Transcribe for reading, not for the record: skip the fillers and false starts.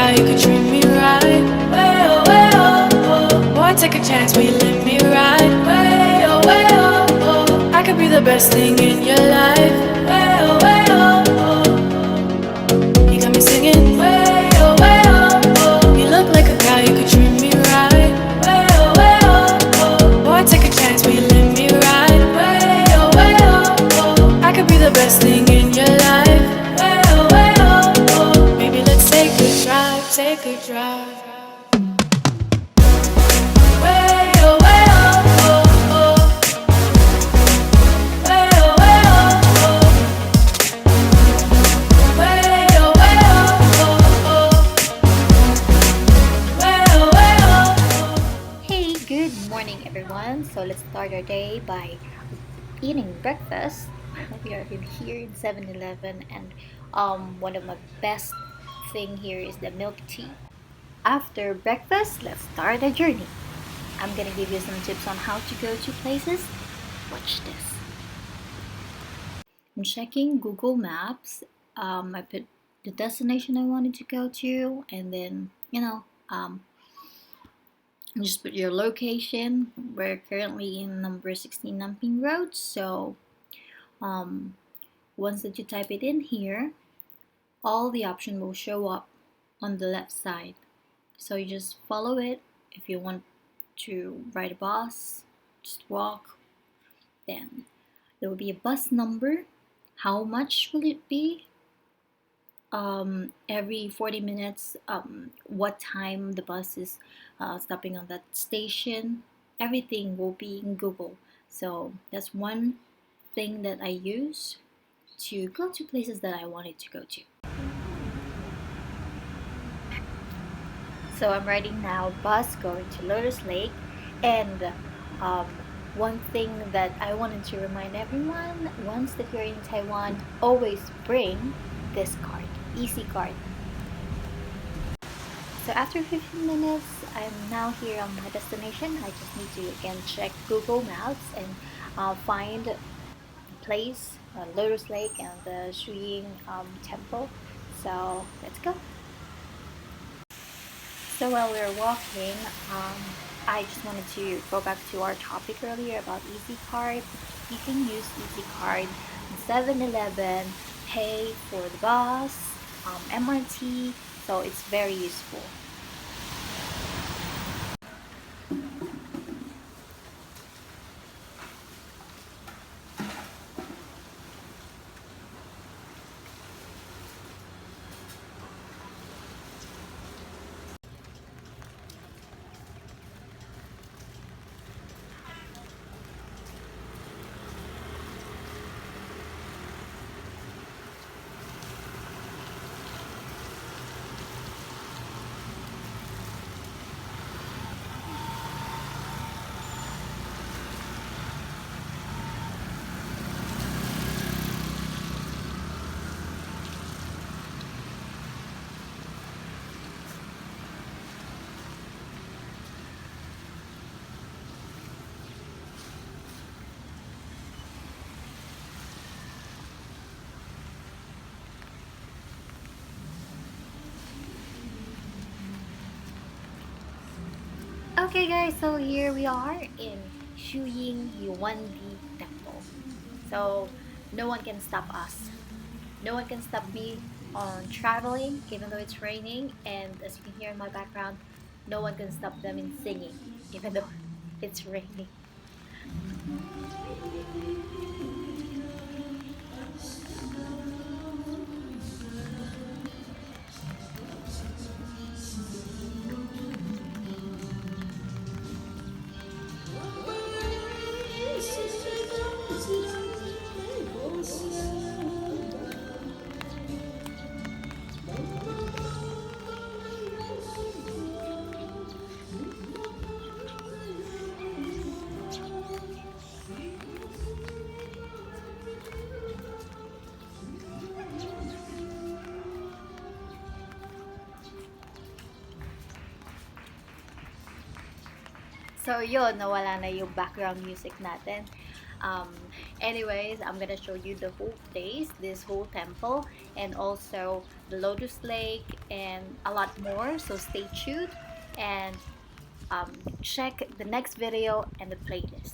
guy who could treat me right. Way oh, oh. Boy, take a chance, will you let me ride? Way oh, oh. I could be the best thing in your life. Way oh, oh. You got me singing. Way oh, oh. You look like a guy who could treat me right. Way oh, oh. Boy, take a chance, will you let me ride? Way oh, oh. I could be the best thing in your life. Way oh. Maybe let's take a drive, take a drive. Way oh, oh. Way oh, oh. Way oh, oh. Way oh. Hey, good morning everyone. So let's start our day by eating breakfast. We are here in 7-Eleven, and one of my best thing here is the milk tea. After breakfast, let's start the journey. I'm gonna give you some tips on how to go to places. Watch this. I'm checking Google Maps. I put the destination I wanted to go to, and then just put your location. We're currently in number 16 Namping Road. So once that you type it in here, all the option will show up on the left side. So you just follow it. If you want to ride a bus, just walk. Then there will be a bus number. How much will it be? Every 40 minutes, what time the bus is stopping on that station. Everything will be in Google. So that's one thing that I use to go to places that I wanted to go to. So I'm riding now bus going to Lotus Lake, and one thing that I wanted to remind everyone, once that you're in Taiwan, always bring this card, Easy Card. So after 15 minutes, I'm now here on my destination. I just need to again check Google Maps and find the place, Lotus Lake and the Shuying temple. So let's go. So while we're walking, I just wanted to go back to our topic earlier about Easy Card. You can use Easy Card in 7-Eleven, pay for the bus, MRT, so it's very useful. Okay guys, so here we are in Shuying Yuan-Di Temple. So no one can stop us. No one can stop me on traveling even though it's raining, and as you can hear in my background, no one can stop them in singing even though it's raining. So yun, nawala na yung background music natin. Anyways, I'm gonna show you the whole place, this whole temple. and also the Lotus Lake and a lot more. So stay tuned and check the next video and the playlist.